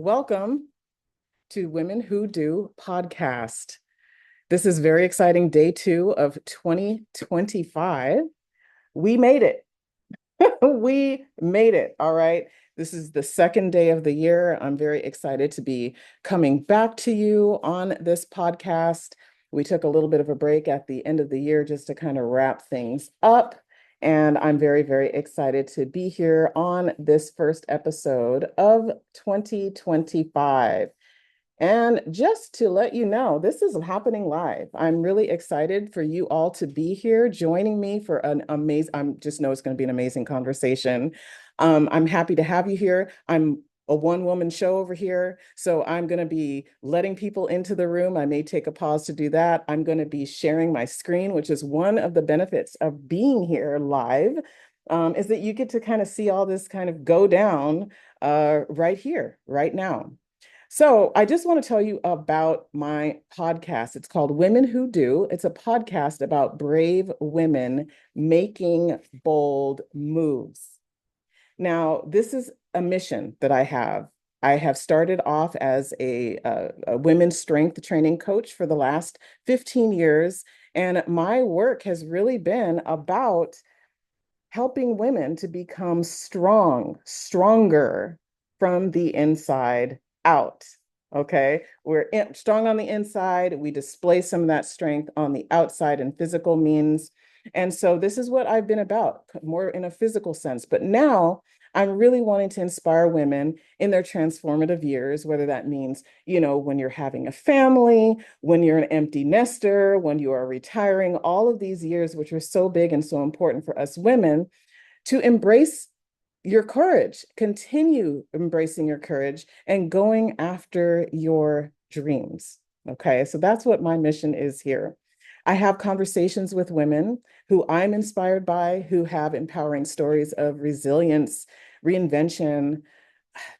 welcome to Women Who Do podcast. This is very exciting day 2 of 2025. We made it. We made it. All right. This is the second day of the year. I'm very excited to be coming back to you on this podcast. We took a little bit of a break at the end of the year just to kind of wrap things up. And I'm very, very excited to be here on this first episode of 2025. And just to let you know, this is happening live. I'm really excited for you all to be here joining me for an amazing, I just know it's going to be an amazing conversation. I'm happy to have you here. I'm a one-woman show over here, so I'm going to be letting people into the room. I may take a pause to do that. I'm going to be sharing my screen, which is one of the benefits of being here live, is that you get to kind of see all this kind of go down right here, right now. So I just want to tell you about my podcast. It's called Women Who Do. It's a podcast about brave women making bold moves. Now, this is a mission that I have. I have started off as a women's strength training coach for the last 15 years, and my work has really been about helping women to become stronger from the inside out. Okay, we're strong on the inside. We display some of that strength on the outside in physical means. And so this is what I've been about, more in a physical sense. But now I'm really wanting to inspire women in their transformative years, whether that means, when you're having a family, when you're an empty nester, when you are retiring, all of these years, which are so big and so important for us women, to embrace your courage, continue embracing your courage and going after your dreams. Okay, so that's what my mission is here. I have conversations with women who I'm inspired by, who have empowering stories of resilience, reinvention,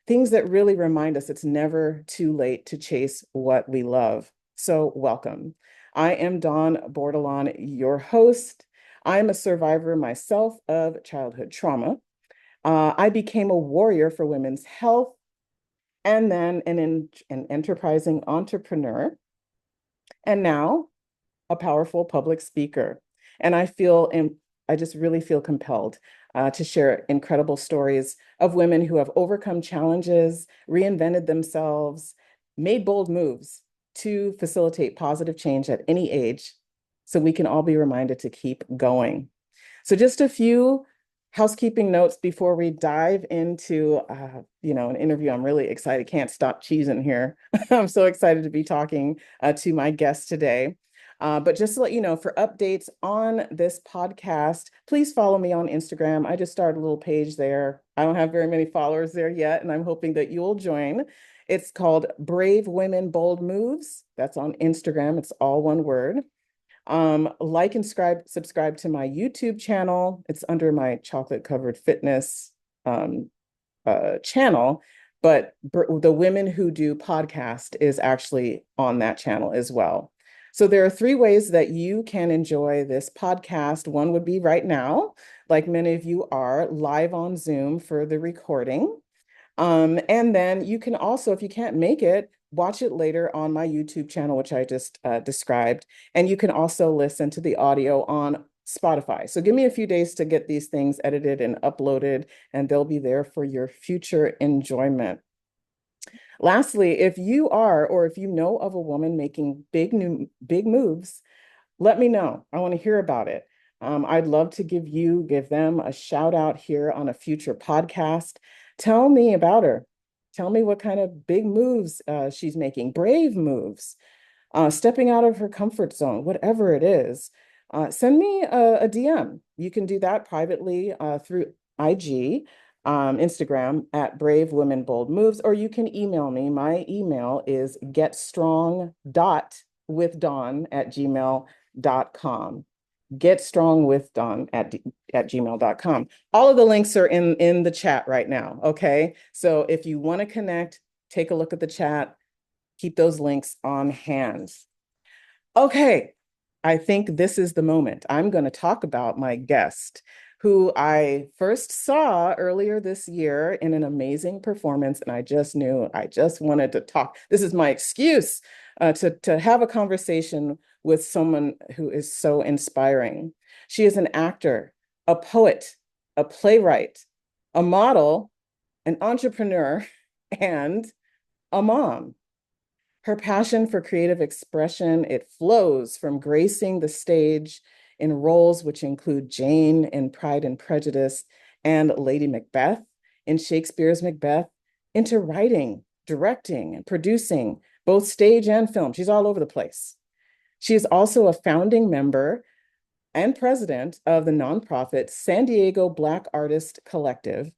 things that really remind us it's never too late to chase what we love. So welcome. I am Dawn Bordelon, your host. I'm a survivor myself of childhood trauma. I became a warrior for women's health and then an enterprising entrepreneur, and now a powerful public speaker. And I just really feel compelled to share incredible stories of women who have overcome challenges, reinvented themselves, made bold moves to facilitate positive change at any age, so we can all be reminded to keep going. So just a few housekeeping notes before we dive into an interview. I'm really excited. Can't stop cheesing here. I'm so excited to be talking to my guest today. But just to let you know, for updates on this podcast, please follow me on Instagram. I just started a little page there. I don't have very many followers there yet, and I'm hoping that you'll join. It's called Brave Women Bold Moves. That's on Instagram. It's all one word. Like and subscribe to my YouTube channel. It's under my chocolate covered fitness channel, but the Women Who Do podcast is actually on that channel as well. So there are 3 ways that you can enjoy this podcast. One would be right now, like many of you are, live on Zoom for the recording. And then you can also, if you can't make it, watch it later on my YouTube channel, which I just described. And you can also listen to the audio on Spotify. So give me a few days to get these things edited and uploaded, and they'll be there for your future enjoyment. Lastly, if you are, or if you know of a woman making big moves, let me know. I want to hear about it. I'd love to give them a shout out here on a future podcast. Tell me about her. Tell me what kind of big moves she's making, brave moves, stepping out of her comfort zone, whatever it is. Send me a DM. You can do that privately through IG, Instagram at Brave Women Bold Moves, or you can email me. My email is getstrong.withdawn@gmail.com. Getstrongwithdawn@gmail.com. All of the links are in the chat right now. Okay. So if you want to connect, take a look at the chat, keep those links on hand. Okay. I think this is the moment. I'm going to talk about my guest, who I first saw earlier this year in an amazing performance. And I just knew I just wanted to talk. This is my excuse to have a conversation with someone who is so inspiring. She is an actor, a poet, a playwright, a model, an entrepreneur, and a mom. Her passion for creative expression, it flows from gracing the stage in roles which include Jane in Pride and Prejudice and Lady Macbeth in Shakespeare's Macbeth, into writing, directing, and producing both stage and film. She's all over the place. She is also a founding member and president of the nonprofit San Diego Black Artist Collective.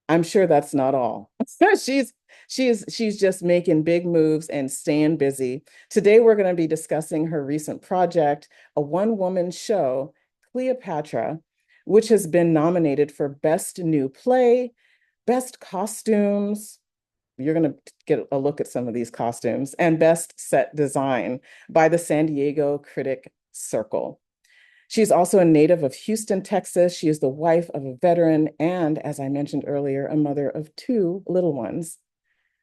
I'm sure that's not all. she's she's just making big moves and staying busy. Today we're going to be discussing her recent project, a one-woman show, Cleopatra, which has been nominated for Best New Play, Best Costumes. You're going to get a look at some of these costumes, and Best Set Design by the San Diego Critic Circle. She's also a native of Houston, Texas. She is the wife of a veteran and, as I mentioned earlier, a mother of two little ones.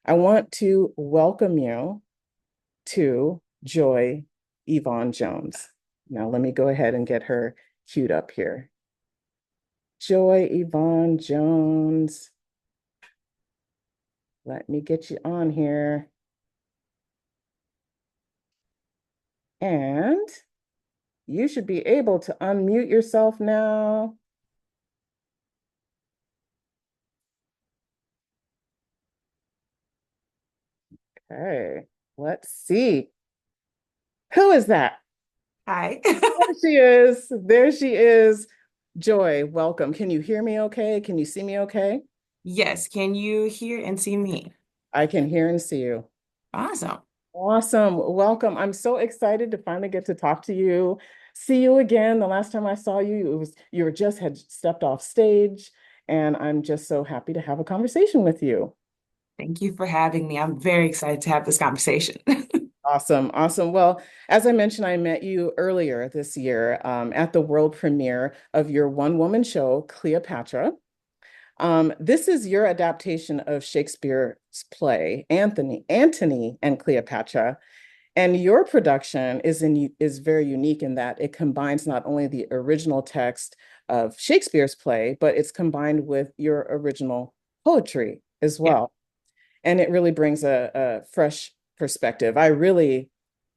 I want to welcome you to Joy Yvonne Jones. Now, let me go ahead and get her queued up here. Joy Yvonne Jones. Let me get you on here. And you should be able to unmute yourself now. Okay, let's see. Who is that? Hi. There she is. There she is. Joy, welcome. Can you hear me okay? Can you see me okay? Yes, can you hear and see me? I can hear and see you. Awesome. Awesome. Welcome. I'm so excited to finally get to talk to you. See you again. The last time I saw you, it was you were just had stepped off stage, and I'm just so happy to have a conversation with you. Thank you for having me. I'm very excited to have this conversation. Awesome, awesome. Well, as I mentioned, I met you earlier this year at the world premiere of your one-woman show, Cleopatra. This is your adaptation of Shakespeare's play, Antony and Cleopatra. And your production is very unique in that it combines not only the original text of Shakespeare's play, but it's combined with your original poetry as Yeah, well. And it really brings a fresh perspective. I really,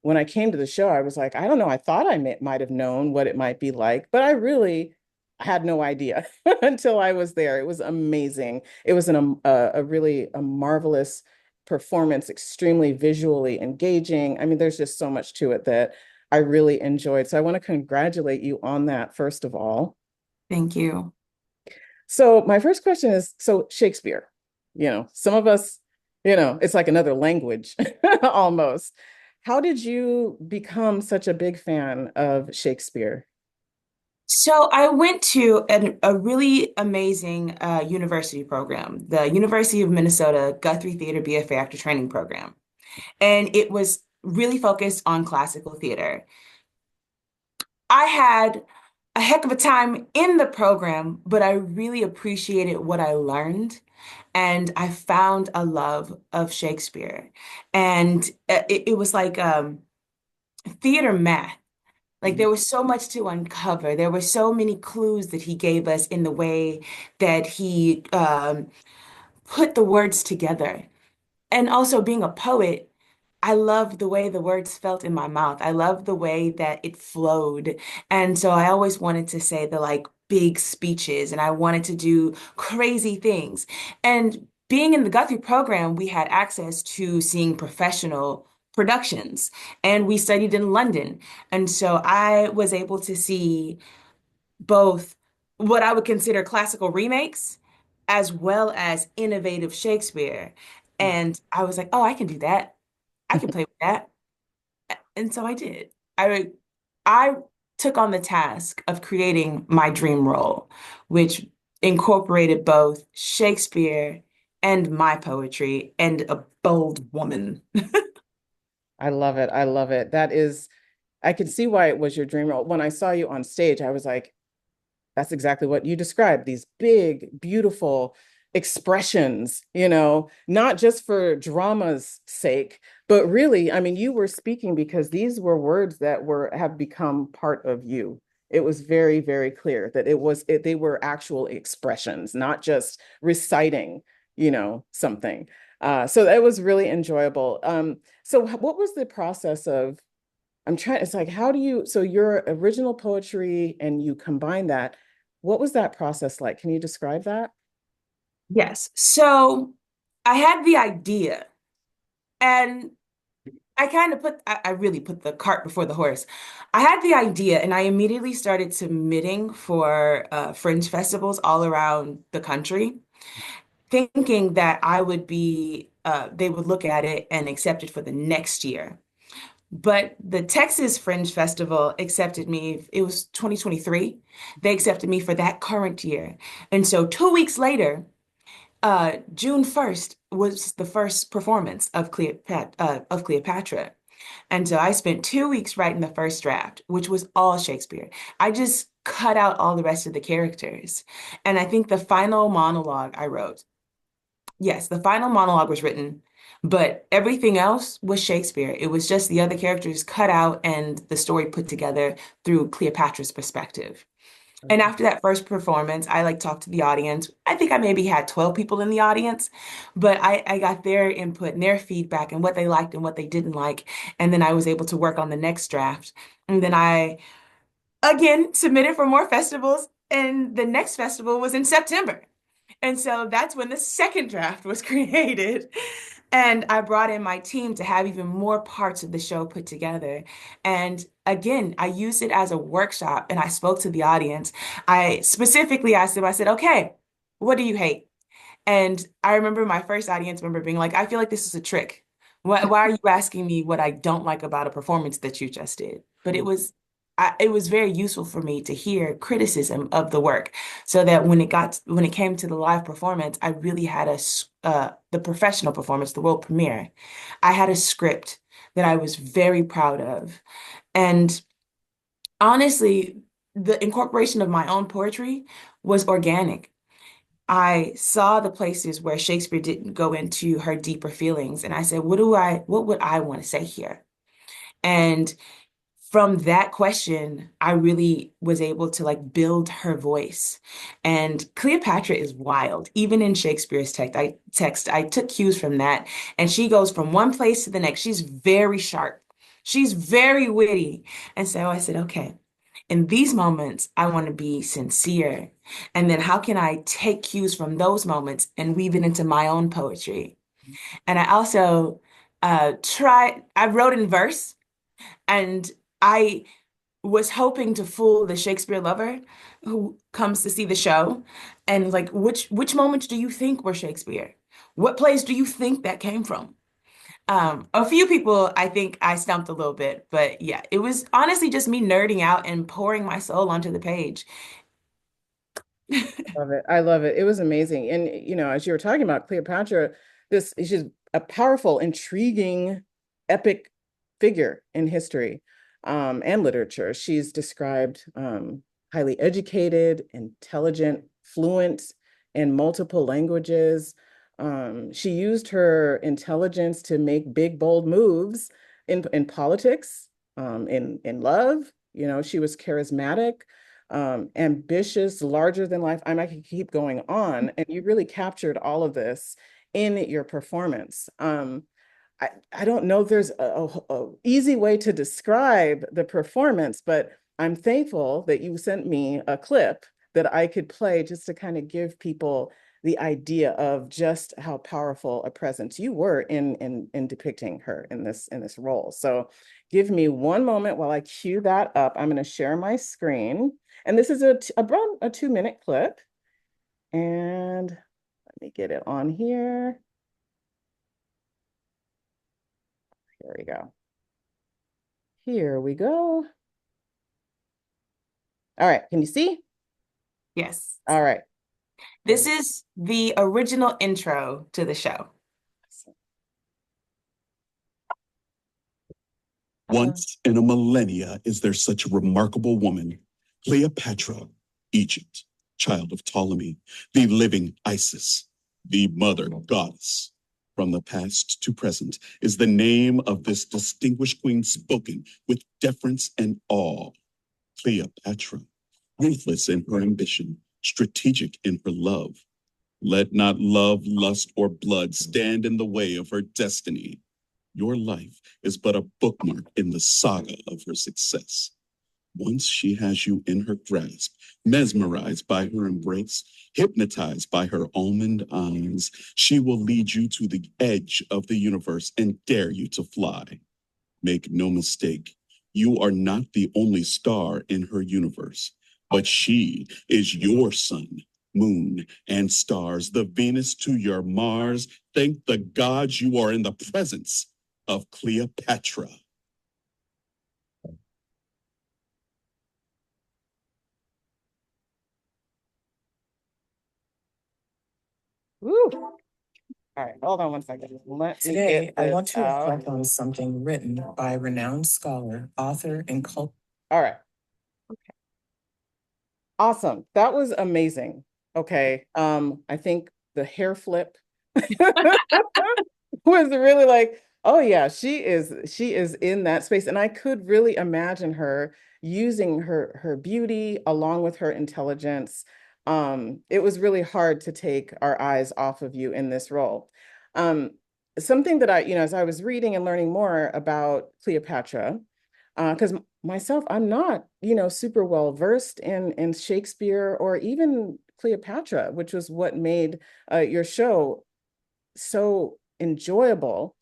when I came to the show, I was like, I don't know, I thought I might have known what it might be like, but I really had no idea until I was there. It was amazing. It was a really a marvelous performance, extremely visually engaging. I mean, there's just so much to it that I really enjoyed. So I want to congratulate you on that, first of all. thank you. So my first question is, so Shakespeare, some of us, it's like another language almost. How did you become such a big fan of Shakespeare? So I went to a really amazing university program, the University of Minnesota Guthrie Theater BFA Actor Training Program. And it was really focused on classical theater. I had a heck of a time in the program, but I really appreciated what I learned. And I found a love of Shakespeare. And it was like theater math. Like Mhm. there was so much to uncover. There were so many clues that he gave us in the way that he put the words together. And also being a poet, I loved the way the words felt in my mouth. I loved the way that it flowed. And so I always wanted to say the like big speeches and I wanted to do crazy things. And being in the Guthrie program, we had access to seeing professional productions and we studied in London. And so I was able to see both what I would consider classical remakes as well as innovative Shakespeare. And I was like, oh, I can do that. I can play with that. And so I did. I took on the task of creating my dream role, which incorporated both Shakespeare and my poetry and a bold woman. I love it. I love it. I can see why it was your dream role. When I saw you on stage, I was like, That's exactly what you described. These big, beautiful expressions, not just for drama's sake, but really, I mean, you were speaking because these were words that have become part of you. It was very, very clear that they were actual expressions, not just reciting, something. So that was really enjoyable. So what was the process of it's like, how do you, so your original poetry and you combine that, what was that process like? Can you describe that? Yes. So I had the idea, and I kind of I really put the cart before the horse. I had the idea, and I immediately started submitting for fringe festivals all around the country, thinking that they would look at it and accept it for the next year. But the Texas Fringe Festival accepted me, it was 2023. They accepted me for that current year. And so 2 weeks later, June 1st was the first performance of Cleopatra. And so I spent 2 weeks writing the first draft, which was all Shakespeare. I just cut out all the rest of the characters. And I think the final monologue I wrote, yes, the final monologue was written, but everything else was Shakespeare. It was just the other characters cut out and the story put together through Cleopatra's perspective. And Okay. after that first performance, I like talked to the audience. I think I maybe had 12 people in the audience, but I got their input and their feedback and what they liked and what they didn't like. And then I was able to work on the next draft. And then I again submitted for more festivals. And the next festival was in September. And so that's when the second draft was created. And I brought in my team to have even more parts of the show put together. And again, I used it as a workshop and I spoke to the audience. I specifically asked them, I said, okay, what do you hate? And I remember my first audience member being like, I feel like this is a trick. Why are you asking me what I don't like about a performance that you just did? But it was very useful for me to hear criticism of the work, so that when it came to the live performance, I really had the professional performance, the world premiere. I had a script that I was very proud of, and honestly, the incorporation of my own poetry was organic. I saw the places where Shakespeare didn't go into her deeper feelings. And I said, what would I want to say here? And from that question, I really was able to like build her voice. And Cleopatra is wild. Even in Shakespeare's I took cues from that. And she goes from one place to the next. She's very sharp. She's very witty. And so I said, okay, in these moments, I want to be sincere. And then how can I take cues from those moments and weave it into my own poetry? And I also I wrote in verse, and I was hoping to fool the Shakespeare lover who comes to see the show. And like, which moments do you think were Shakespeare? What plays do you think that came from? A few people, I think I stumped a little bit, but yeah, it was honestly just me nerding out and pouring my soul onto the page. Love it. I love it. It was amazing. And, as you were talking about Cleopatra, she's a powerful, intriguing, epic figure in history, and literature. She's described, highly educated, intelligent, fluent in multiple languages. She used her intelligence to make big, bold moves in politics, in love. She was charismatic, ambitious, larger than life. I could keep going on. And you really captured all of this in your performance. I don't know if there's a easy way to describe the performance, but I'm thankful that you sent me a clip that I could play just to kind of give people the idea of just how powerful a presence you were in depicting her in this role. So give me one moment while I cue that up. I'm going to share my screen. And this is about a 2-minute clip. And let me get it on here. Here we go. Here we go. All right. Can you see? Yes. All right. This is the original intro to the show. Once in a millennia is there such a remarkable woman, Cleopatra, Egypt, child of Ptolemy, the living Isis, the mother goddess. From the past to present is the name of this distinguished queen spoken with deference and awe. Cleopatra, ruthless in her ambition, strategic in her love. Let not love, lust, or blood stand in the way of her destiny. Your life is but a bookmark in the saga of her success. Once she has you in her grasp, mesmerized by her embrace, hypnotized by her almond eyes, she will lead you to the edge of the universe and dare you to fly. Make no mistake, you are not the only star in her universe, but she is your sun, moon, and stars, the Venus to your Mars. Thank the gods you are in the presence of Cleopatra. Woo. All right, hold on one second. Today, I want to reflect on something written by a renowned scholar, author, and All right. Okay. Awesome. That was amazing. Okay. I think the hair flip was really like, oh yeah, she is in that space. And I could really imagine her using her beauty along with her intelligence. It was really hard to take our eyes off of you in this role. Um, Something that as I was reading and learning more about Cleopatra, because myself, I'm not, super well versed in Shakespeare or even Cleopatra, which was what made your show so enjoyable.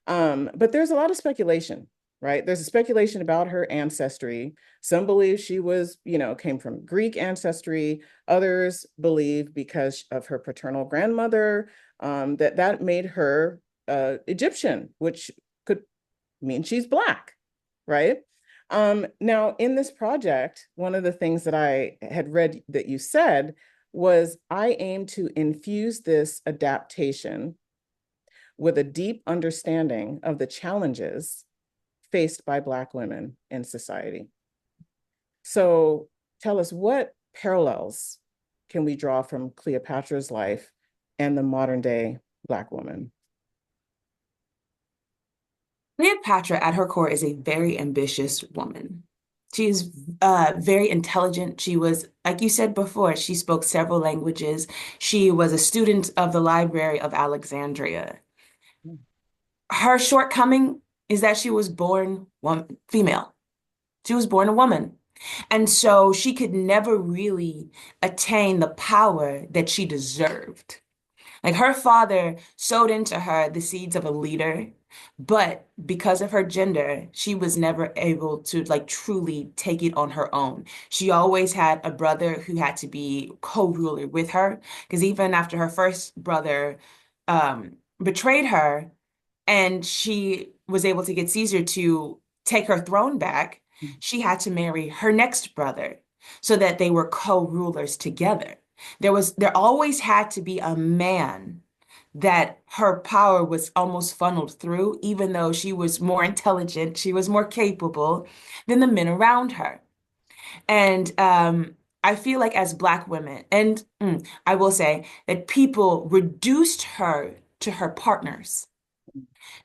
But there's a lot of speculation, right? There's a speculation about her ancestry. Some believe she was, came from Greek ancestry. Others believe because of her paternal grandmother, that made her Egyptian, which could mean she's Black, right? Now, in this project, one of the things that I had read that you said was I aim to infuse this adaptation with a deep understanding of the challenges faced by Black women in society. So tell us, what parallels can we draw from Cleopatra's life and the modern day Black woman? Cleopatra, at her core, is a very ambitious woman. She's very intelligent. She was, like you said before, she spoke several languages. She was a student of the Library of Alexandria. Her shortcoming is that she was born female. She was born a woman. And so she could never really attain the power that she deserved. Like her father sowed into her the seeds of a leader, but because of her gender, she was never able to like truly take it on her own. She always had a brother who had to be co-ruler with her, because even after her first brother betrayed her and she was able to get Caesar to take her throne back, she had to marry her next brother so that they were co-rulers together. There always had to be a man that her power was almost funneled through, even though she was more intelligent, she was more capable than the men around her. And I feel like as Black women, and I will say that people reduced her to her partners.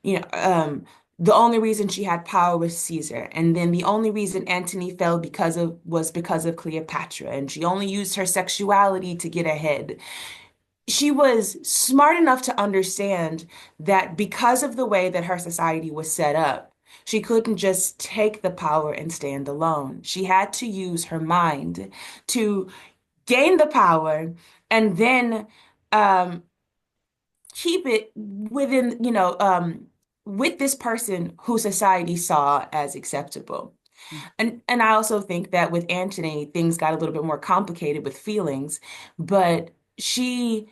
You know, the only reason she had power was Caesar, and then the only reason Antony fell because of Cleopatra, and she only used her sexuality to get ahead. She was smart enough to understand that because of the way that her society was set up, she couldn't just take the power and stand alone. She had to use her mind to gain the power and then um, keep it within, with this person who society saw as acceptable. And I also think that with Antony, things got a little bit more complicated with feelings, but she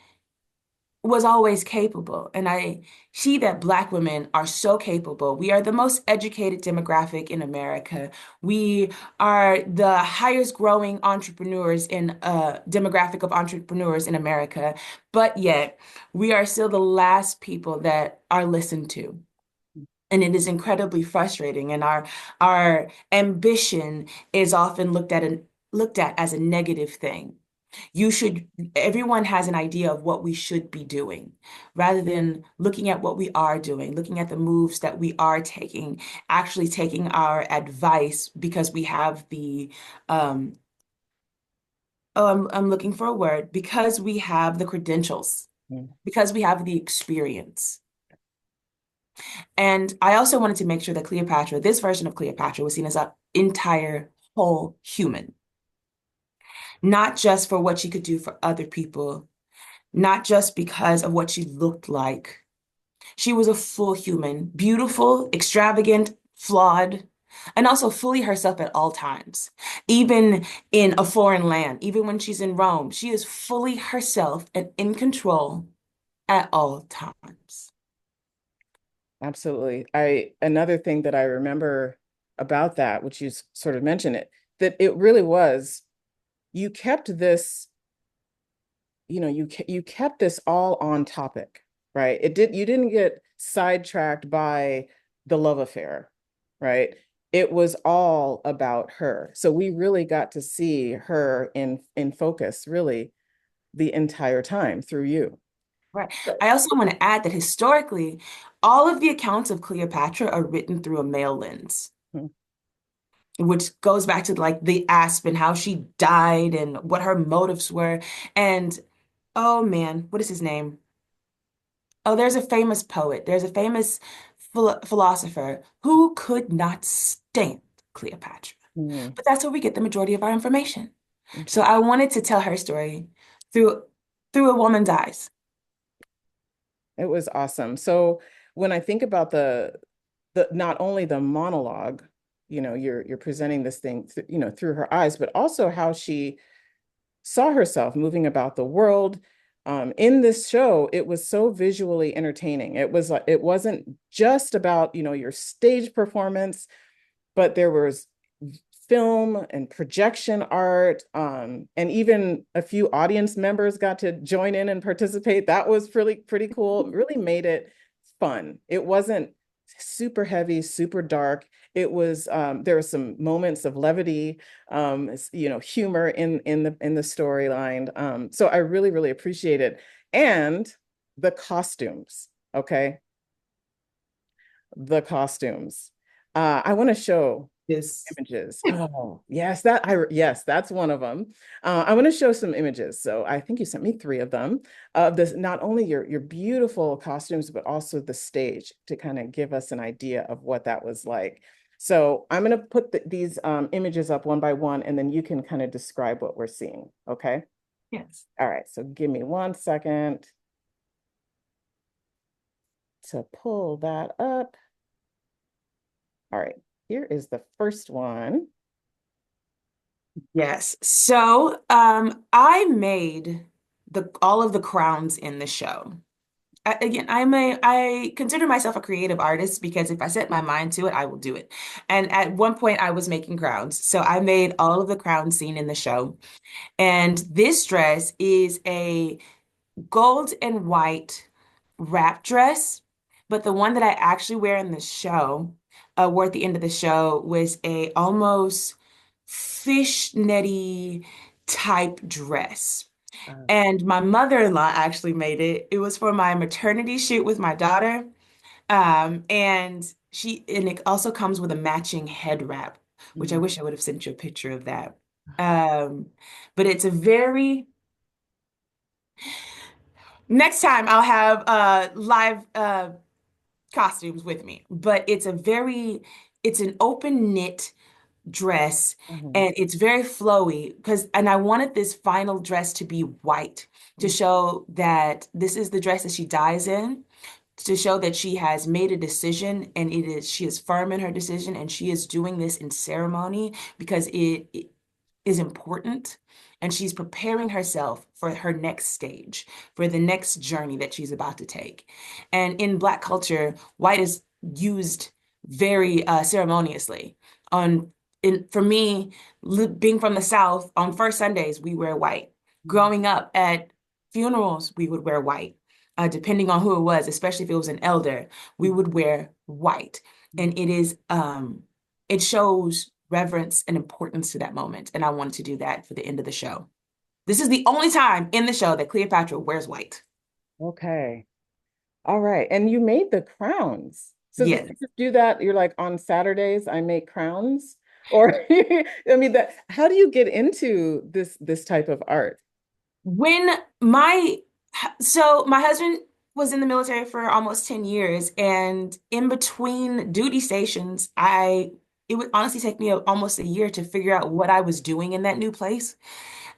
was always capable. And I see that Black women are so capable. We are the most educated demographic in America. We are the highest growing entrepreneurs in demographic of entrepreneurs in America. But yet we are still the last people that are listened to. And it is incredibly frustrating. And our ambition is often looked at looked at as a negative thing. Everyone has an idea of what we should be doing rather than looking at what we are doing, looking at the moves that we are taking, actually taking our advice because we have um, I'm looking for a word, because we have the credentials, Mm. because we have the experience. And I also wanted to make sure that Cleopatra, this version of Cleopatra, was seen as an entire whole human, not just for what she could do for other people, not just because of what she looked like. She was a full human, beautiful, extravagant, flawed, and also fully herself at all times. Even in a foreign land, even when she's in Rome, she is fully herself and in control at all times. Absolutely. Another thing that I remember about that, which you sort of mentioned it, that it really was, you kept this, you kept this all on topic, right? You didn't get sidetracked by the love affair, right? It was all about her. So we really got to see her in focus really the entire time through you. Right. I also want to add that historically, all of the accounts of Cleopatra are written through a male lens, Hmm. which goes back to like the asp and how she died and what her motives were. And oh man, what is his name? Oh, there's a famous poet, there's a famous philosopher who could not stand Cleopatra. Hmm. But that's where we get the majority of our information. So Interesting. I wanted to tell her story through through a woman's eyes. It was awesome. So when I think about the not only the monologue, you're presenting this thing, through her eyes, but also how she saw herself moving about the world. In this show, it was so visually entertaining. It was like, it wasn't just about, your stage performance, but there was film and projection art, and even a few audience members got to join in and participate. That was pretty cool. It really made it fun. It wasn't super heavy, super dark. It was, there were some moments of levity, humor in the storyline. So I really, really appreciate it. And the costumes, okay? The costumes. I want to show Yes. images. Oh, yes, yes, that's one of them. I want to show some images. So I think you sent me three of them, of this, not only your beautiful costumes, but also the stage to kind of give us an idea of what that was like. So I'm going to put these images up one by one, and then you can kind of describe what we're seeing. Okay. Yes. All right. So give me 1 second to pull that up. All right. Here is the first one. Yes. So, I made the all of the crowns in the show. I consider myself a creative artist because if I set my mind to it, I will do it. And at one point, I was making crowns, so I made all of the crowns seen in the show. And this dress is a gold and white wrap dress, but the one that I actually wear in the show, wore at the end of the show, was a almost fishnetty type dress. Uh, And my mother-in-law actually made it. It was for my maternity shoot with my daughter. And it also comes with a matching head wrap, which I mm, wish I would have sent you a picture of that. Um, but it's a very Next time I'll have live costumes with me. But it's an open knit dress mhm, and it's very flowy and I wanted this final dress to be white to mm, show that this is the dress that she dies in, to show that she has made a decision and she is firm in her decision and she is doing this in ceremony because it is important and she's preparing herself for her next stage, for the next journey that she's about to take. And in Black culture, white is used very ceremoniously. For me, being from the South, on first Sundays, we wear white. mm, Growing up at funerals, we would wear white. Depending on who it was, especially if it was an elder, we mm, would wear white. mm, And it shows reverence and importance to that moment. And I wanted to do that for the end of the show. This is the only time in the show that Cleopatra wears white. Okay. All right. And you made the crowns. So did Yes. you just do that? You're like, on Saturdays, I make crowns? Or I mean that how do you get into this type of art? When my so my husband was in the military for almost 10 years, and in between duty stations, it would honestly take me almost a year to figure out what I was doing in that new place.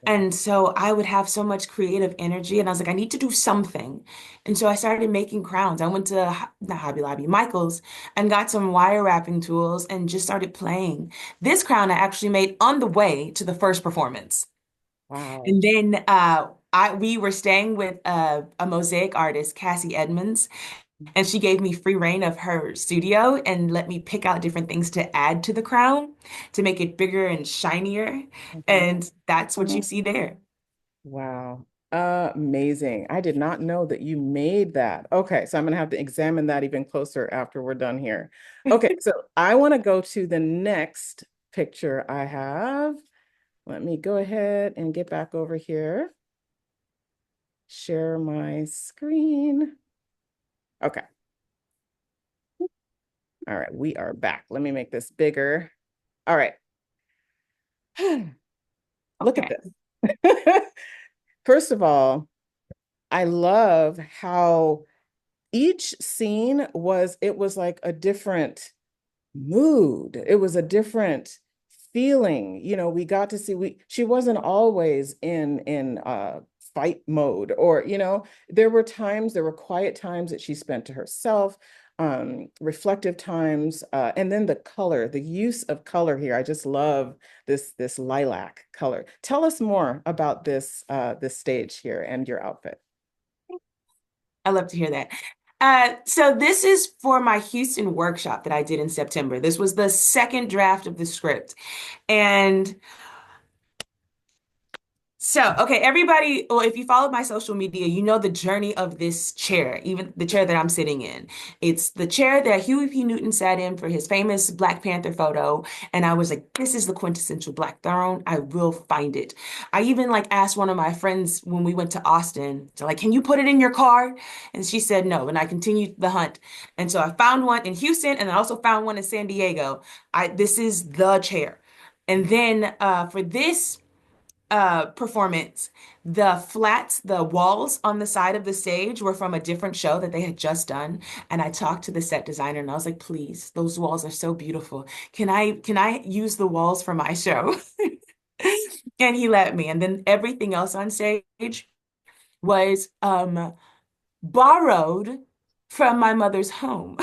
And so I would have so much creative energy, and I was like, I need to do something. And so I started making crowns. I went to not Hobby Lobby, Michael's, and got some wire wrapping tools and just started playing. This crown I actually made on the way to the first performance. Wow. And then we were staying with a mosaic artist, Cassie Edmonds, and she gave me free reign of her studio and let me pick out different things to add to the crown to make it bigger and shinier. Mhm. And that's what you see there. Wow. Amazing. I did not know that you made that. Okay, so I'm gonna have to examine that even closer after we're done here. Okay, so I want to go to the next picture I have. Let me go ahead and get back over here. Share my screen. Okay. All right, we are back. Let me make this bigger. All right. Look at Okay. this. First of all, I love how each scene it was like a different mood. It was a different feeling. We got to see she wasn't always in fight mode, or there were quiet times that she spent to herself, reflective times, and then the use of color here. I just love this lilac color. Tell us more about this stage here and your outfit. I love to hear that. So this is for my Houston workshop that I did in September. This was the second draft of the script. And so, okay, everybody, well, if you followed my social media, you know the journey of this chair, even the chair that I'm sitting in. It's the chair that Huey P. Newton sat in for his famous Black Panther photo. And I was like, this is the quintessential Black throne. I will find it. I even like asked one of my friends when we went to Austin, so like, can you put it in your car? And she said no. And I continued the hunt. And so I found one in Houston, and I also found one in San Diego. This is the chair. And then for this performance, the walls on the side of the stage were from a different show that they had just done. And I talked to the set designer and I was like, please, those walls are so beautiful. Can I use the walls for my show? And he let me. And then everything else on stage was borrowed from my mother's home.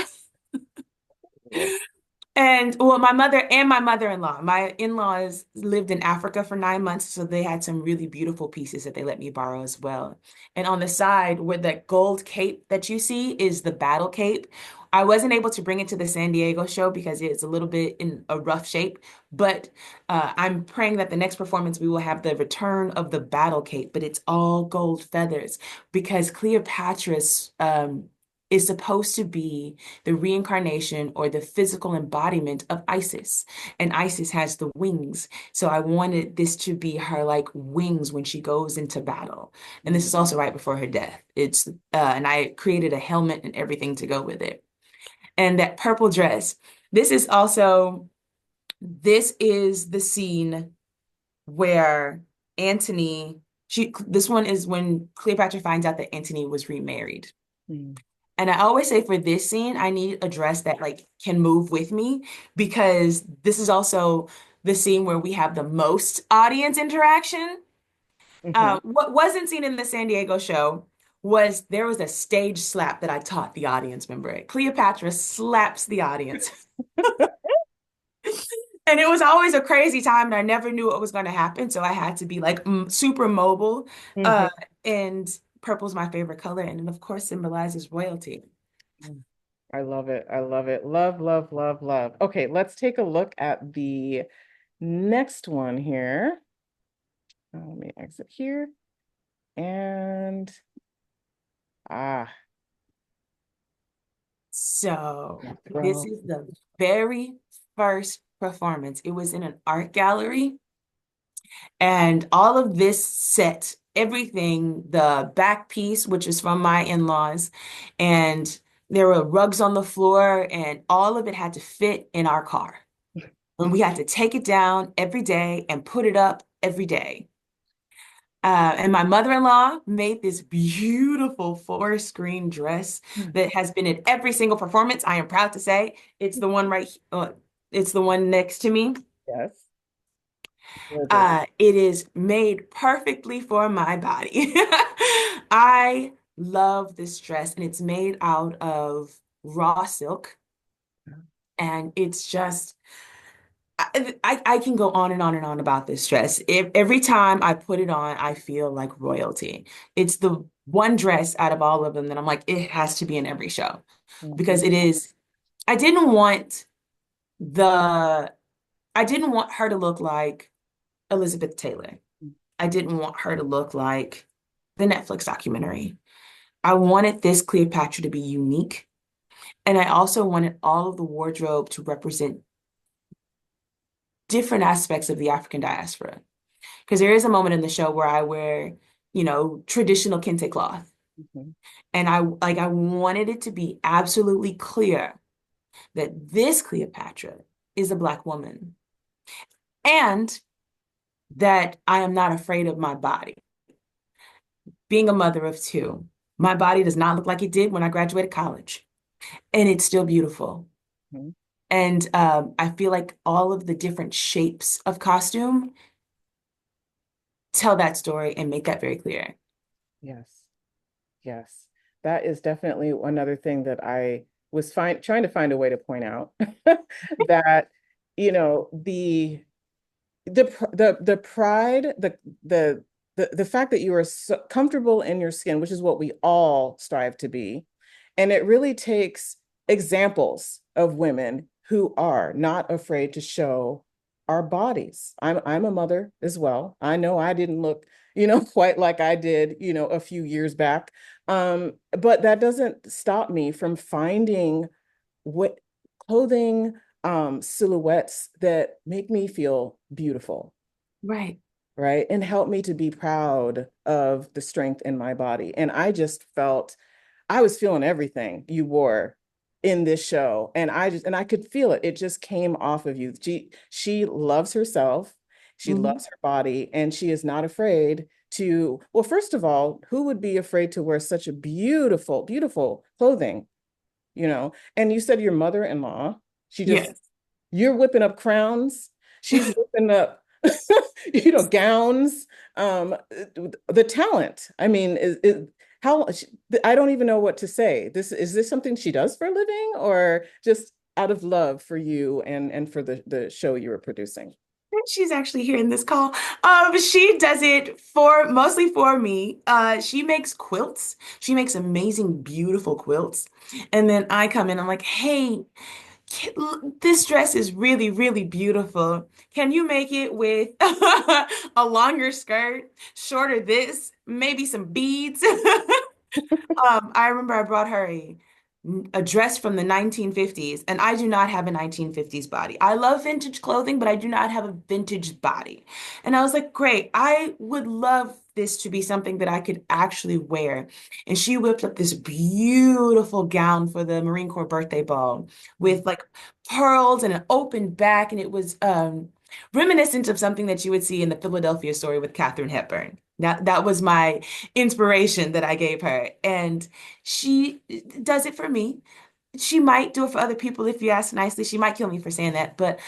And well, my mother and my mother-in-law, my in-laws lived in Africa for 9 months, so they had some really beautiful pieces that they let me borrow as well. And on the side, where the gold cape that you see is the battle cape. I wasn't able to bring it to the San Diego show because it's a little bit in a rough shape, but I'm praying that the next performance we will have the return of the battle cape, but it's all gold feathers because Cleopatra's is supposed to be the reincarnation or the physical embodiment of Isis. And Isis has the wings. So I wanted this to be her like wings when she goes into battle. And this is also right before her death. And I created a helmet and everything to go with it. And that purple dress, this is also, this is the scene where this one is when Cleopatra finds out that Antony was remarried. Mm. And I always say for this scene, I need a dress that like can move with me because this is also the scene where we have the most audience interaction. Mhm. What wasn't seen in the San Diego show was there was a stage slap that I taught the audience member. Cleopatra slaps the audience. And it was always a crazy time, and I never knew what was going to happen. So I had to be like super mobile. Mhm. Uh, and purple's my favorite color, and it of course symbolizes royalty. I love it. I love it. Love, love, love, love. Okay, let's take a look at the next one here. Let me exit here. And ah, So this well, is the very first performance. It was in an art gallery, and all of this set, everything, the back piece, which is from my in-laws, and there were rugs on the floor, and all of it had to fit in our car. And we had to take it down every day and put it up every day. And my mother-in-law made this beautiful four-screen dress that has been in every single performance. I am proud to say it's the one it's the one next to me. Yes. It is made perfectly for my body. I love this dress, and it's made out of raw silk. And it's just, I can go on and on and on about this dress. Every time I put it on, I feel like royalty. It's the one dress out of all of them that I'm like, it has to be in every show because it is. I didn't want the, I didn't want her to look like Elizabeth Taylor. I didn't want her to look like the Netflix documentary. I wanted this Cleopatra to be unique. And I also wanted all of the wardrobe to represent different aspects of the African diaspora. Because there is a moment in the show where I wear, traditional kente cloth. And I wanted it to be absolutely clear that this Cleopatra is a Black woman and that I am not afraid of my body. Being a mother of two, my body does not look like it did when I graduated college, and it's still beautiful. And I feel like all of the different shapes of costume tell that story and make that very clear. Yes. Yes. That is definitely another thing that I was trying to find a way to point out that, the pride, the fact that you are so comfortable in your skin, which is what we all strive to be. And it really takes examples of women who are not afraid to show our bodies. I'm a mother as well. I know I didn't look, quite like I did, a few years back. But that doesn't stop me from finding what clothing, silhouettes that make me feel beautiful. Right. Right. And help me to be proud of the strength in my body. And I just felt I was feeling everything you wore in this show. And I could feel it. It just came off of you. She loves herself. She loves her body, and she is not afraid to, well, first of all, who would be afraid to wear such a beautiful, beautiful clothing, And you said your mother-in-law, Yes. you're whipping up crowns. She's whipping up, gowns. The talent. I mean, how, I don't even know what to say. Is this something she does for a living, or just out of love for you and for the show you were producing? She's actually here in this call. She does it mostly for me. She makes quilts. She makes amazing, beautiful quilts. And then I come in, I'm like, hey, this dress is really, really beautiful. Can you make it with a longer skirt, shorter this, maybe some beads? I remember I brought her a dress from the 1950s, and I do not have a 1950s body. I love vintage clothing, but I do not have a vintage body. And I was like, great, I would love this to be something that I could actually wear. And she whipped up this beautiful gown for the Marine Corps birthday ball with like pearls and an open back, and it was reminiscent of something that you would see in the Philadelphia Story with Katharine Hepburn. That was my inspiration that I gave her. And she does it for me. She might do it for other people if you ask nicely. She might kill me for saying that. But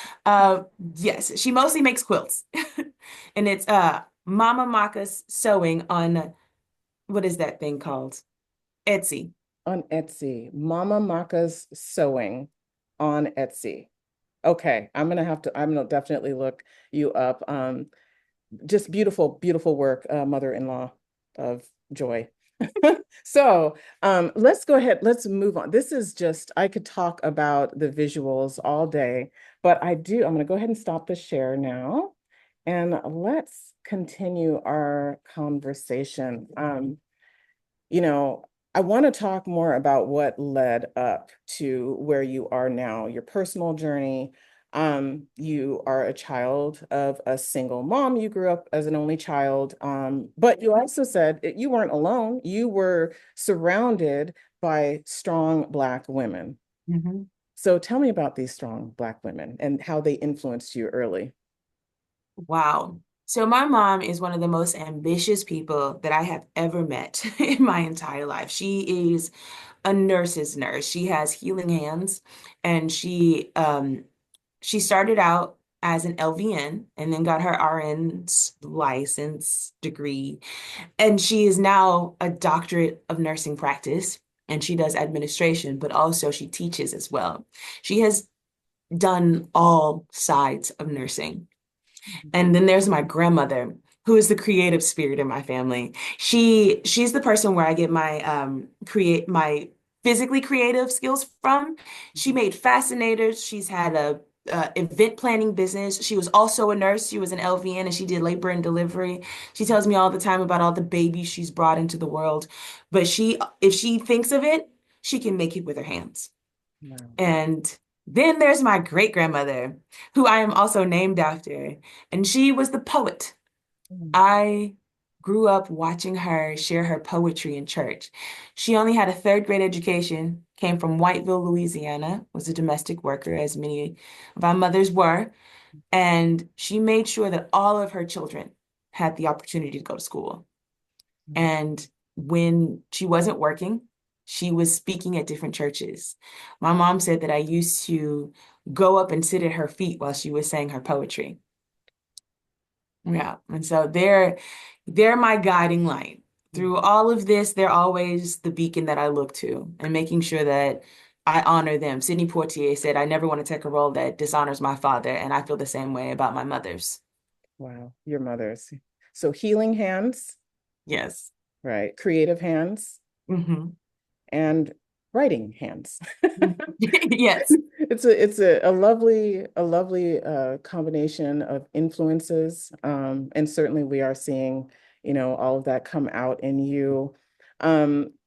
yes, she mostly makes quilts. And it's Mama Maka's Sewing on, what is that thing called? Etsy. On Etsy. Mama Maka's Sewing on Etsy. Okay, I'm gonna definitely look you up. Just beautiful, beautiful work, mother-in-law of Joy. So let's go ahead, let's move on. This is just, I could talk about the visuals all day, but I'm gonna go ahead and stop the share now, and let's continue our conversation. I want to talk more about what led up to where you are now, your personal journey, You are a child of a single mom. You grew up as an only child. But you also said you weren't alone. You were surrounded by strong Black women. Mhm. So tell me about these strong Black women and how they influenced you early. Wow. So my mom is one of the most ambitious people that I have ever met in my entire life. She is a nurse's nurse. She has healing hands, and she started out as an LVN and then got her RN's license degree. And she is now a doctorate of nursing practice, and she does administration, but also she teaches as well. She has done all sides of nursing. And then there's my grandmother, who is the creative spirit in my family. She's the person where I get my physically creative skills from. She made fascinators. She's had a event planning business. She was also a nurse. She was an LVN and she did labor and delivery. She tells me all the time about all the babies she's brought into the world. But if she thinks of it, she can make it with her hands. Wow. And then there's my great grandmother, who I am also named after, and she was the poet. Mm. I grew up watching her share her poetry in church. She only had a third grade education, came from Whiteville, Louisiana, was a domestic worker, as many of our mothers were, and she made sure that all of her children had the opportunity to go to school. And when she wasn't working, she was speaking at different churches. My mom said that I used to go up and sit at her feet while she was saying her poetry. Yeah. And so they're my guiding light. Through all of this, they're always the beacon that I look to and making sure that I honor them. Sidney Poitier said, I never want to take a role that dishonors my father. And I feel the same way about my mothers. Wow, your mothers. So healing hands, Yes. right? Creative hands Hmm. and writing hands. Yes. It's a lovely combination of influences. And certainly we are seeing, all of that come out in you.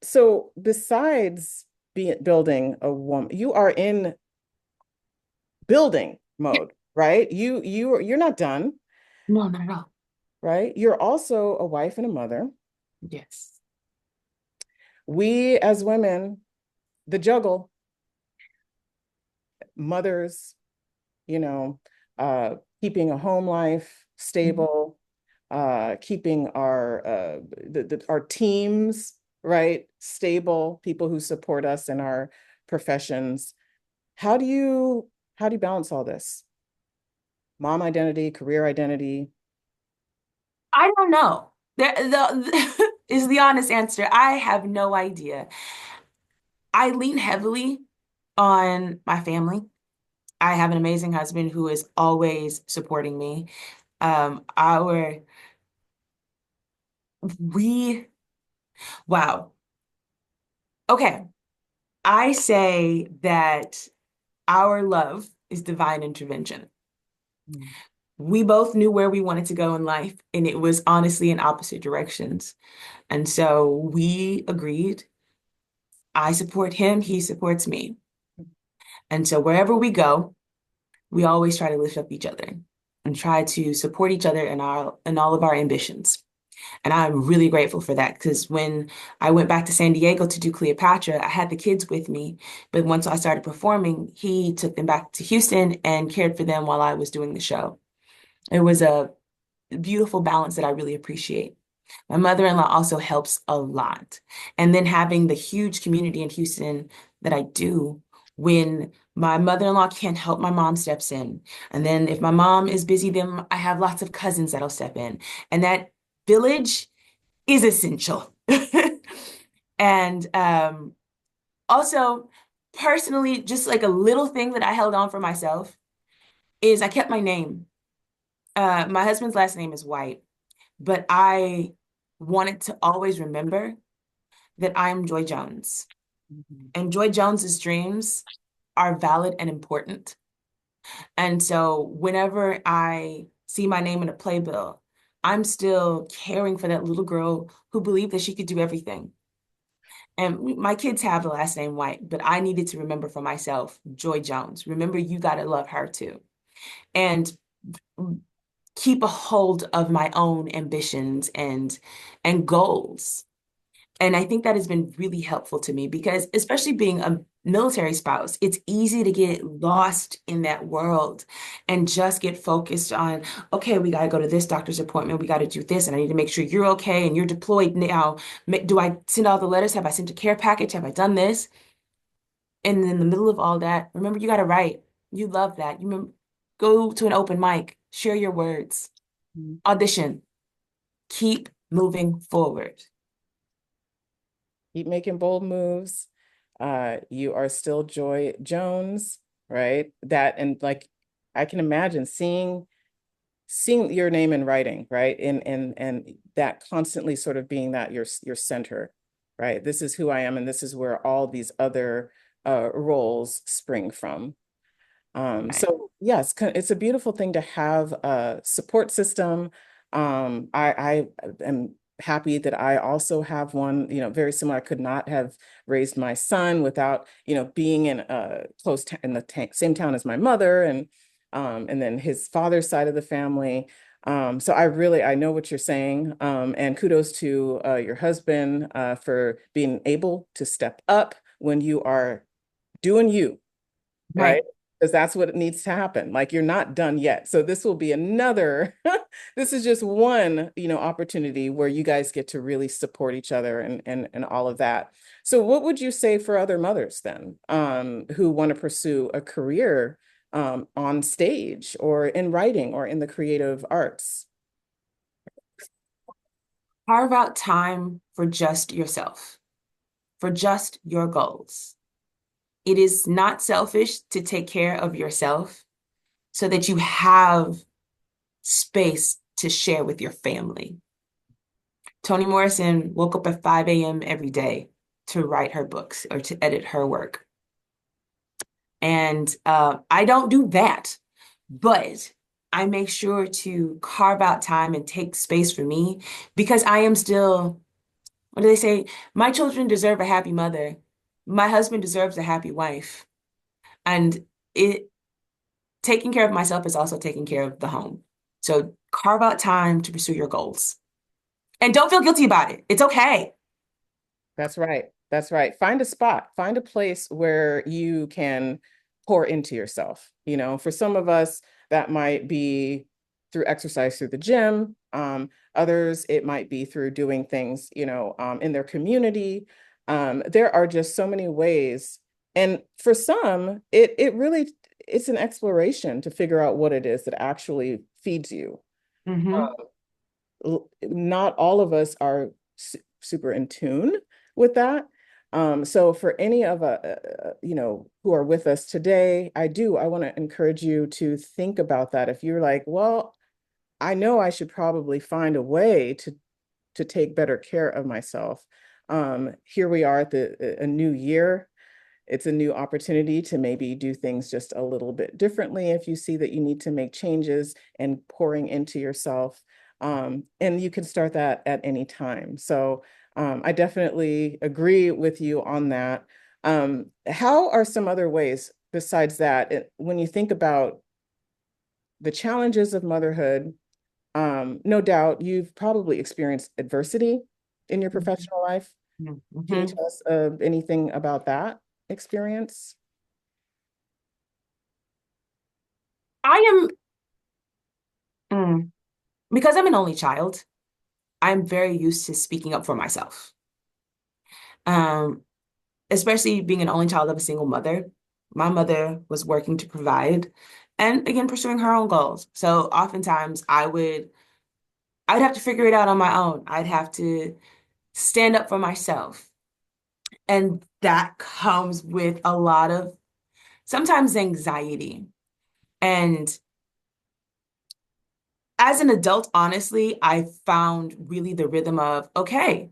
So besides building a woman, you are in building mode, right? You're not done, No, not at all. right? You're also a wife and a mother. Yes. We as women, the juggle, mothers, you know, keeping a home life Mhm. stable, keeping our teams, right, stable, people who support us in our professions. How do you balance all this? Mom identity, career identity. I don't know. Is the honest answer. I have no idea. I lean heavily on my family. I have an amazing husband who is always supporting me. Um, our we wow. Okay. I say that our love is divine intervention. Mm. We both knew where we wanted to go in life, and it was honestly in opposite directions. And so we agreed. I support him, he supports me. And so wherever we go, we always try to lift up each other and try to support each other in all of our ambitions. And I'm really grateful for that because when I went back to San Diego to do Cleopatra, I had the kids with me. But once I started performing, he took them back to Houston and cared for them while I was doing the show. It was a beautiful balance that I really appreciate. My mother-in-law also helps a lot. And then having the huge community in Houston that I do, when my mother-in-law can't help, my mom steps in. And then if my mom is busy, then I have lots of cousins that'll step in. And that village is essential. And also, personally, just like a little thing that I held on for myself is I kept my name. My husband's last name is White, but I wanted to always remember that I'm Joy Jones. Mhm. And Joy Jones's dreams are valid and important. And so whenever I see my name in a playbill, I'm still caring for that little girl who believed that she could do everything. And my kids have the last name White, but I needed to remember for myself, Joy Jones. Remember, you got to love her too. and keep a hold of my own ambitions and goals. And I think that has been really helpful to me because, especially being a military spouse, it's easy to get lost in that world and just get focused on, okay, we got to go to this doctor's appointment. We got to do this. And I need to make sure you're okay and you're deployed now. Do I send all the letters? Have I sent a care package? Have I done this? And in the middle of all that, remember, you got to write. You love that. You remember, go to an open mic, share your words, audition, keep moving forward. Keep making bold moves. You are still Joy Jones, right? That, and like, I can imagine seeing your name in writing, right? And that constantly sort of being that your center, right? This is who I am, and this is where all these other roles spring from. Right. So yes, it's a beautiful thing to have a support system. I am happy that I also have one, very similar. I could not have raised my son without, being in a in the same town as my mother, and then his father's side of the family. So I know what you're saying. And kudos to your husband for being able to step up when you are doing you, Right. right? Because that's what needs to happen. Like, you're not done yet. So this will be another, this is just one, opportunity where you guys get to really support each other and all of that. So what would you say for other mothers then, who want to pursue a career on stage or in writing or in the creative arts? Carve out time for just yourself, for just your goals. It is not selfish to take care of yourself so that you have space to share with your family. Toni Morrison woke up at 5 a.m. every day to write her books or to edit her work. And I don't do that, but I make sure to carve out time and take space for me because I am still, what do they say? My children deserve a happy mother. My husband deserves a happy wife. And it taking care of myself is also taking care of the home. So carve out time to pursue your goals. And don't feel guilty about it. It's okay. That's right. That's right. Find a spot, find a place where you can pour into yourself. For some of us, that might be through exercise through the gym. Others, it might be through doing things, in their community. There are just so many ways. And for some, it really, it's an exploration to figure out what it is that actually feeds you. Mm-hmm. Not all of us are super in tune with that. So for any of who are with us today, I want to encourage you to think about that. If you're like, well, I know I should probably find a way to take better care of myself. Here we are at a new year. It's a new opportunity to maybe do things just a little bit differently if you see that you need to make changes and pouring into yourself. And you can start that at any time. So I definitely agree with you on that. How are some other ways besides that, when you think about the challenges of motherhood? No doubt you've probably experienced adversity in your professional life. Can you Mm-hmm. tell us anything about that experience? I because I'm an only child, I'm very used to speaking up for myself. Um, Especially being an only child of a single mother. My mother was working to provide and again pursuing her own goals. So oftentimes I'd have to figure it out on my own. I'd have to stand up for myself. And that comes with a lot of sometimes anxiety. And as an adult, honestly, I found really the rhythm of, okay,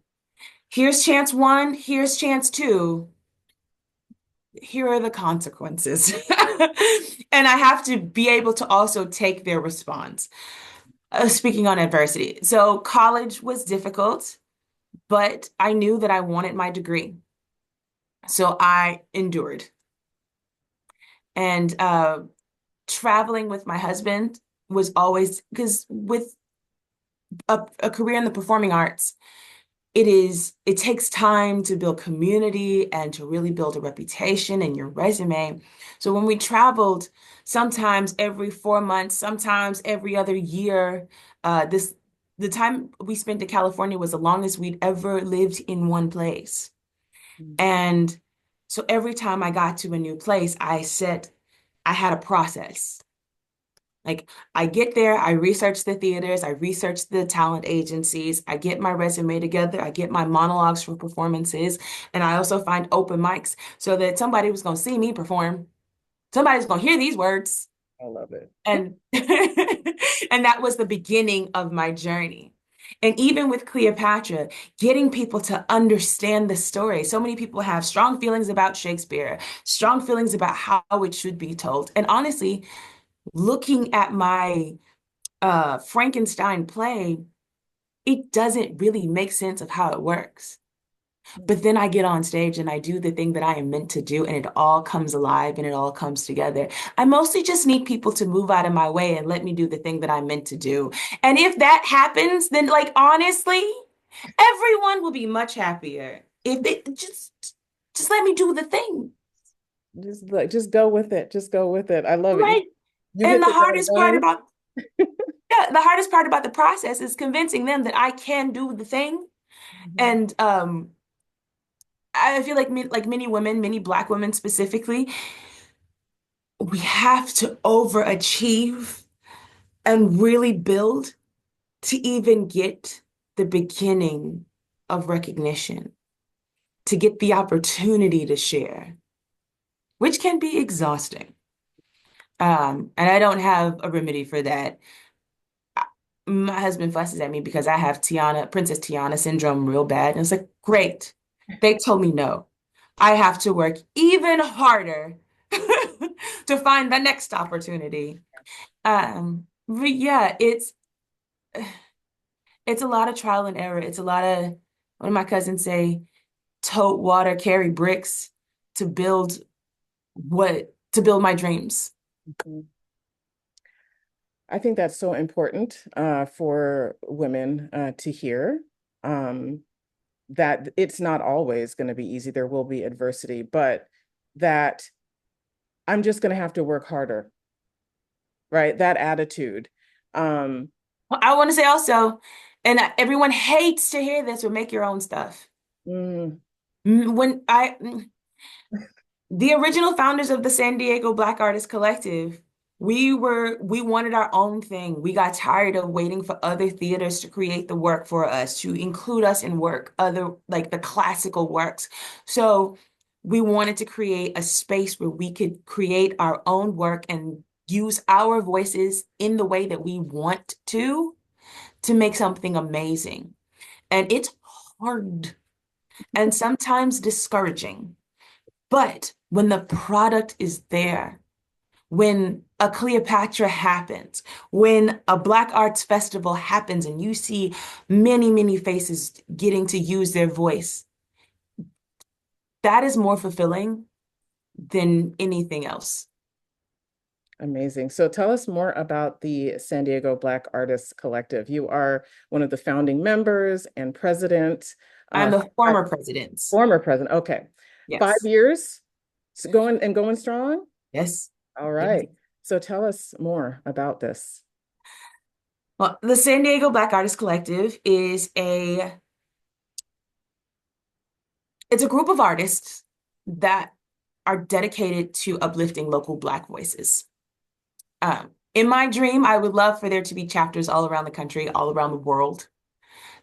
here's chance one, here's chance two. Here are the consequences. And I have to be able to also take their response. Speaking on adversity. So college was difficult, but I knew that I wanted my degree. So I endured. And traveling with my husband was always because with a career in the performing arts, it takes time to build community and to really build a reputation and your resume. So when we traveled, sometimes every 4 months, sometimes every other year, this the time we spent in California was the longest we'd ever lived in one place. And so every time I got to a new place, I had a process. Like I get there, I research the theaters, I research the talent agencies, I get my resume together, I get my monologues for performances, and I also find open mics so that somebody was going to see me perform. Somebody's going to hear these words. I love it. And and that was the beginning of my journey. And even with Cleopatra, getting people to understand the story. So many people have strong feelings about Shakespeare, strong feelings about how it should be told. And honestly, looking at my Frankenstein play, it doesn't really make sense of how it works. But then I get on stage and I do the thing that I am meant to do, and it all comes alive and it all comes together. I mostly just need people to move out of my way and let me do the thing that I'm meant to do. And if that happens, then like honestly, everyone will be much happier if they just let me do the thing. Just go with it. Just go with it. I love it. Right. You And hit the the ground hardest part running. about yeah, the hardest part about the process is convincing them that I can do the thing. And I feel like like many women, many Black women specifically, we have to overachieve and really build to even get the beginning of recognition, to get the opportunity to share, which can be exhausting. And I don't have a remedy for that. My husband fusses at me because I have Princess Tiana syndrome real bad. And it's like, great. They told me no. I have to work even harder to find the next opportunity. But yeah, it's a lot of trial and error. It's a lot of, what do my cousins say? Tote water, carry bricks to build to build my dreams. Mhm. I think that's so important for women to hear that it's not always going to be easy. There will be adversity, but that I'm just going to have to work harder, right? That attitude. Um, Well, I want to say also, and everyone hates to hear this, but make your own stuff. mm, When the original founders of the San Diego Black Artists Collective, we wanted our own thing. We got tired of waiting for other theaters to create the work for us, to include us in work, other like the classical works. So we wanted to create a space where we could create our own work and use our voices in the way that we want to make something amazing. And it's hard and sometimes discouraging. But when the product is there, when a Cleopatra happens, when a Black Arts Festival happens, and you see many, many faces getting to use their voice, that is more fulfilling than anything else. Amazing. So tell us more about the San Diego Black Artists Collective. You are one of the founding members and president, I'm the five- former president. former president. Okay. Five Yes. years going strong. Yes. All Yes. right. So tell us more about this. Well, the San Diego Black Artists Collective is it's a group of artists that are dedicated to uplifting local Black voices. In my dream, I would love for there to be chapters all around the country, all around the world,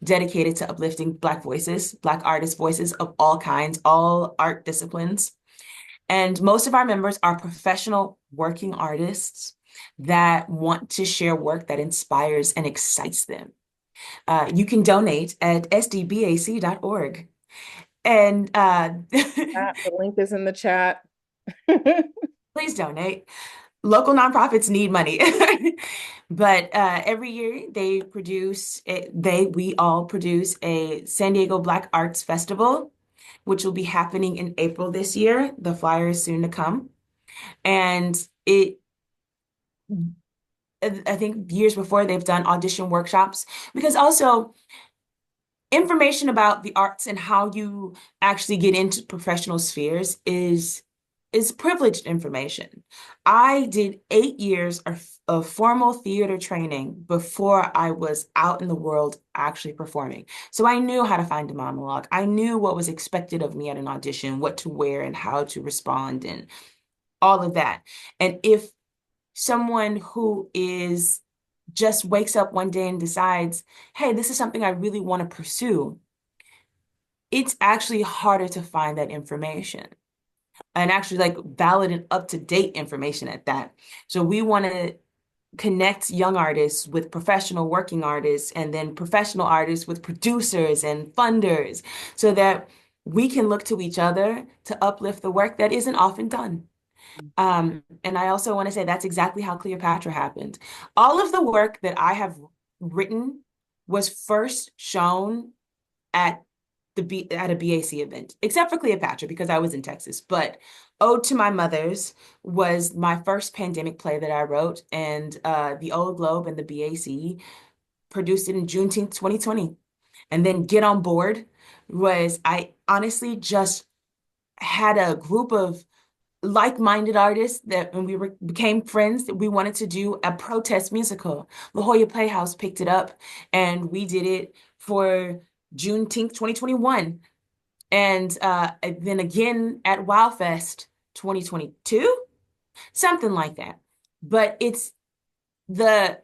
dedicated to uplifting Black voices, Black artist voices of all kinds, all art disciplines. And most of our members are professional working artists that want to share work that inspires and excites them. You can donate at sdbac.org. And The link is in the chat. please donate. Local nonprofits need money. But every year we all produce a San Diego Black Arts Festival, which will be happening in April this year. The flyer is soon to come. And I think years before they've done audition workshops, because also information about the arts and how you actually get into professional spheres is privileged information. I did 8 years of formal theater training before I was out in the world actually performing. So I knew how to find a monologue. I knew what was expected of me at an audition, what to wear and how to respond and all of that. And if someone who is just wakes up one day and decides, hey, this is something I really want to pursue, it's actually harder to find that information and actually like valid and up-to-date information at that. So we want to connect young artists with professional working artists and then professional artists with producers and funders so that we can look to each other to uplift the work that isn't often done. And I also want to say that's exactly how Cleopatra happened. All of the work that I have written was first shown at at a BAC event, except for Cleopatra because I was in Texas. But Ode to My Mothers was my first pandemic play that I wrote, and the Old Globe and the BAC produced it in Juneteenth 2020. And then Get on Board was I honestly just had a group of like-minded artists that when became friends that we wanted to do a protest musical. La Jolla Playhouse picked it up and we did it for Juneteenth 2021. And then again at WildFest 2022, something like that. But it's the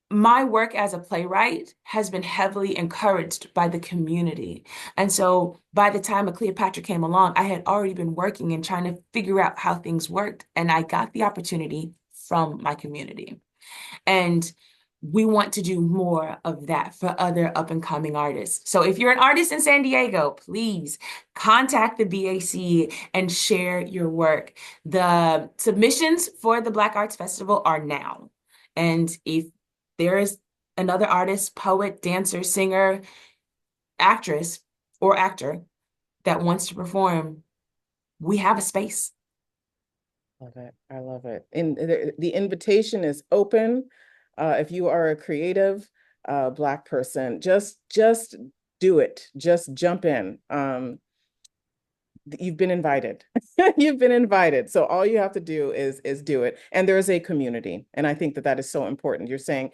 my work as a playwright has been heavily encouraged by the community. And so by the time Cleopatra came along, I had already been working and trying to figure out how things worked. And I got the opportunity from my community. And we want to do more of that for other up and coming artists. So if you're an artist in San Diego, please contact the BAC and share your work. The submissions for the Black Arts Festival are now. And if there is another artist, poet, dancer, singer, actress, or actor that wants to perform, we have a space. Love it. I love it. And the invitation is open. If you are a creative Black person, just do it. Just jump in. You've been invited. You've been invited. So all you have to do is do it. And there is a community. And I think that that is so important. You're saying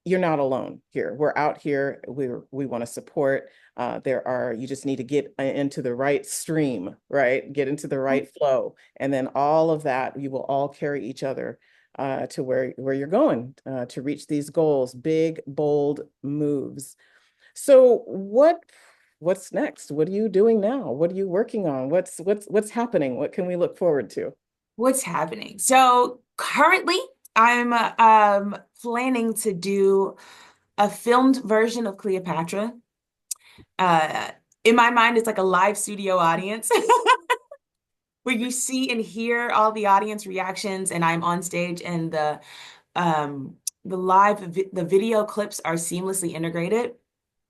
you're not alone here. We're out here. We want to support. You just need to get into the right stream, right? Get into the right flow. And then all of that, you will all carry each other to where you're going to reach these goals, big, bold moves. So what's next? What are you doing now? What are you working on? What's happening? What can we look forward to? What's happening? So currently, I'm planning to do a filmed version of Cleopatra. In my mind, it's like a live studio audience where you see and hear all the audience reactions, and I'm on stage, and the video clips are seamlessly integrated.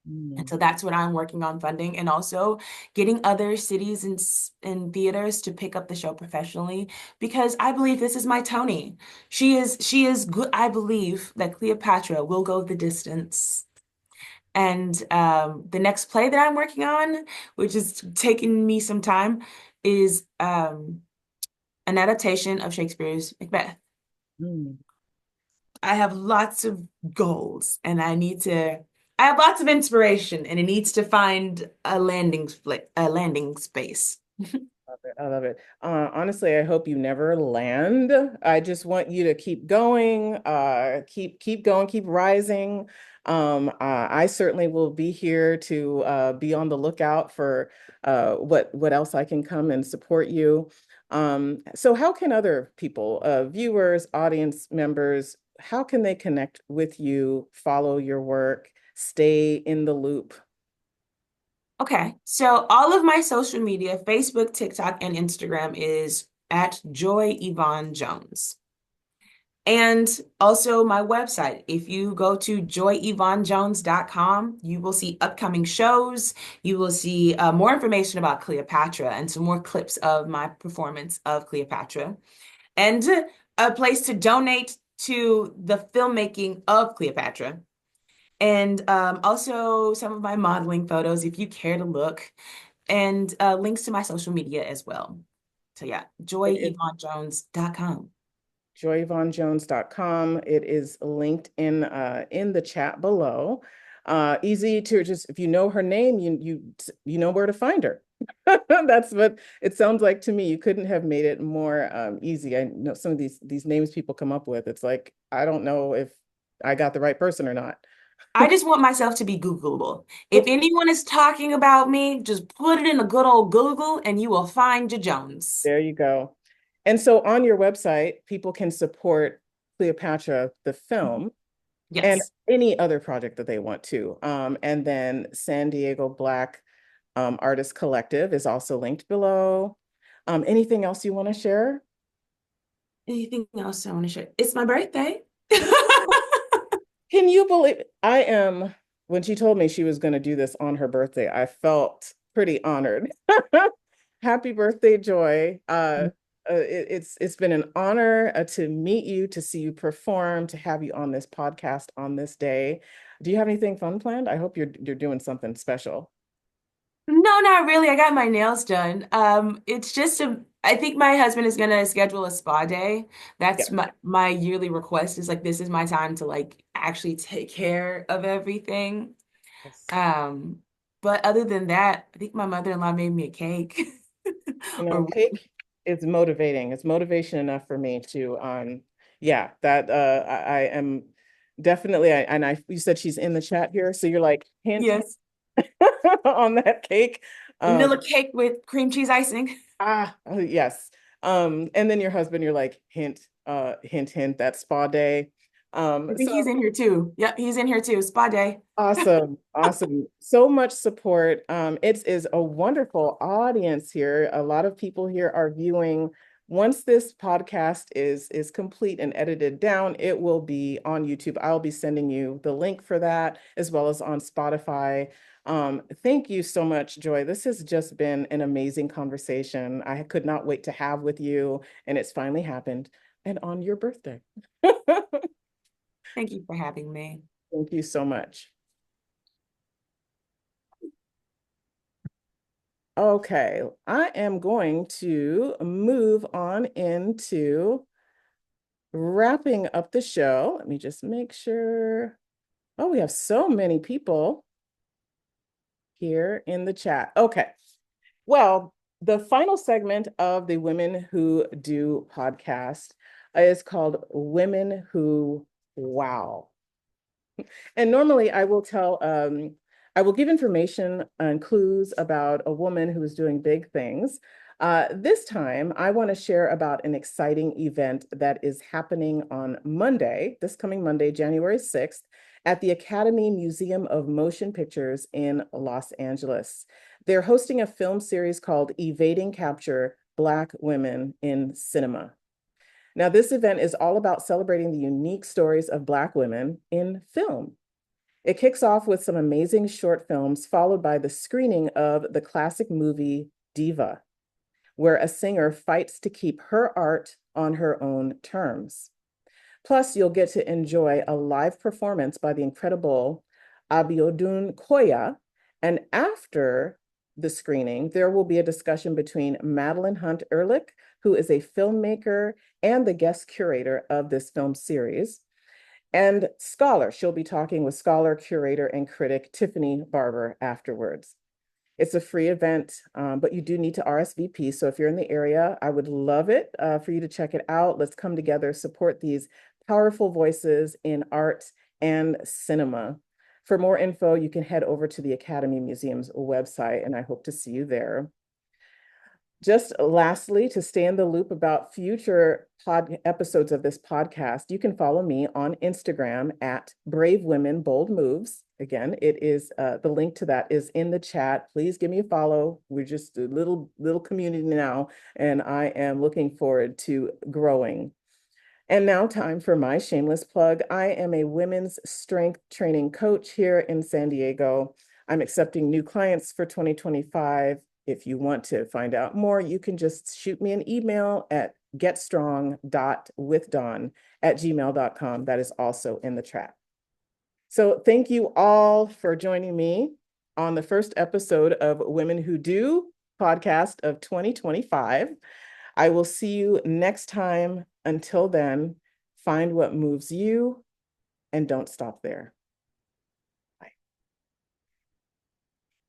And so that's what I'm working on funding, and also getting other cities and theaters to pick up the show professionally, because I believe this is my Tony. She is good. I believe that Cleopatra will go the distance. And the next play that I'm working on, which is taking me some time, is an adaptation of Shakespeare's Macbeth. Mm. I have lots of goals and I have lots of inspiration and it needs to find a landing space. I love it. Honestly, I hope you never land. I just want you to keep going, keep going, keep rising. I certainly will be here to be on the lookout for what else I can come and support you. So how can other people, viewers, audience members, how can they connect with you, follow your work, stay in the loop? Okay, so all of my social media, Facebook, TikTok, and Instagram is at Joy Yvonne Jones. And also my website, if you go to joyyvonnejones.com, you will see upcoming shows. You will see more information about Cleopatra and some more clips of my performance of Cleopatra. And a place to donate to the filmmaking of Cleopatra. And also some of my modeling photos, if you care to look, and links to my social media as well. So yeah, joyyvonnejones.com. joyyvonnejones.com. It is linked in the chat below. Easy to just, if you know her name, you know where to find her. That's what it sounds like to me. You couldn't have made it more easy. I know some of these names people come up with. It's like, I don't know if I got the right person or not. I just want myself to be Googleable. If anyone is talking about me, just put it in a good old Google and you will find your Jones. There you go. And so on your website, people can support Cleopatra, the film, and Yes. any other project that they want to. And then San Diego Black Artist Collective is also linked below. Anything else you want to share? Anything else I want to share? It's my birthday. Can you believe when she told me she was going to do this on her birthday, I felt pretty honored. Happy birthday, Joy. It's been an honor to meet you, to see you perform, to have you on this podcast on this day. Do you have anything fun planned? I hope you're doing something special. No, not really. I got my nails done. It's just I think my husband is gonna schedule a spa day. Yeah. That's my yearly request is like this is my time to like actually take care of everything. Yes. Um, but other than that, I think my mother-in-law made me a cake. You know, Or cake is motivating. It's motivation enough for me to yeah, that I am definitely you said she's in the chat here, so you're like hint yes, on that cake. Um vanilla cake with cream cheese icing. yes. And then your husband, you're like hint hint, that spa day. I think So he's in here too. Yep, he's in here too. Spa day. awesome, awesome. So much support. It is a wonderful audience here. A lot of people here are viewing. Once this podcast is complete and edited down, it will be on YouTube. I'll be sending you the link for that, as well as on Spotify. Thank you so much, Joy. This has just been an amazing conversation. I could not wait to have with you, and it's finally happened, and on your birthday. Thank you for having me. Thank you so much. Okay, I am going to move on into wrapping up the show. Let me just make sure. Oh, we have so many people here in the chat. Okay, well, the final segment of the Women Who Do podcast is called Women Who Wow. And normally I will give information and clues about a woman who is doing big things. This time, I want to share about an exciting event that is happening on Monday, this coming Monday, January 6th, at the Academy Museum of Motion Pictures in Los Angeles. They're hosting a film series called Evading Capture: Black Women in Cinema. Now, this event is all about celebrating the unique stories of Black women in film. It kicks off with some amazing short films, followed by the screening of the classic movie Diva, where a singer fights to keep her art on her own terms. Plus, you'll get to enjoy a live performance by the incredible Abiodun Koya. And after the screening, there will be a discussion between Madeline Hunt Ehrlich, who is a filmmaker and the guest curator of this film series, and scholar. She'll be talking with scholar, curator, and critic Tiffany Barber afterwards. It's a free event, but you do need to RSVP. So if you're in the area, I would love it for you to check it out. Let's come together, support these powerful voices in art and cinema. For more info, you can head over to the Academy Museum's website, and I hope to see you there. Just lastly, to stay in the loop about future episodes of this podcast, you can follow me on Instagram at Brave Women Bold Moves. Again, it is the link to that is in the chat. Please give me a follow. We're just a little community now, and I am looking forward to growing. And now, time for my shameless plug. I am a women's strength training coach here in San Diego. I'm accepting new clients for 2025. If you want to find out more, you can just shoot me an email at getstrong.withdawn@gmail.com. That is also in the chat. So thank you all for joining me on the first episode of Women Who Do podcast of 2025. I will see you next time. Until then, find what moves you and don't stop there.